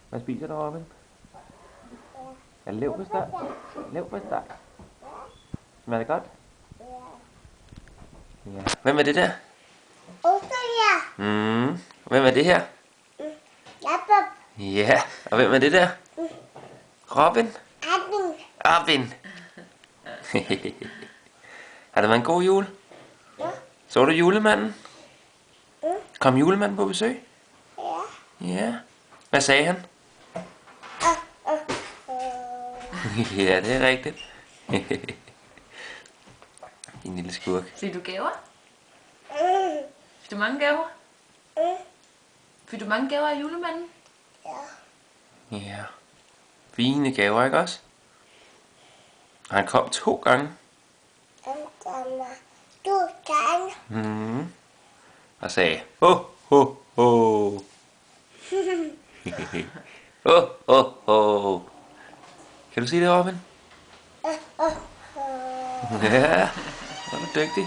Hvad spiser du, Robin? Er det leverpostej? Leverpostej. Smager det godt? Ja. Hvem er det der? Hvem er det her? Ja. Og hvem er det der? Robin? Robin. Har det været en god jul? Så du julemanden? Kom julemanden på besøg? Ja. Hvad sagde han? Ja, det er rigtigt. En lille skurk. Fik du gaver? Fik du mange gaver? Fik du mange gaver af julemanden? Ja. Fine gaver, ikke også? Og han kom 2 gange. Og sagde, ho, ho, ho. Ho, ho, ho. Kan du sige det, Robin? Ja, hvor er du dygtig.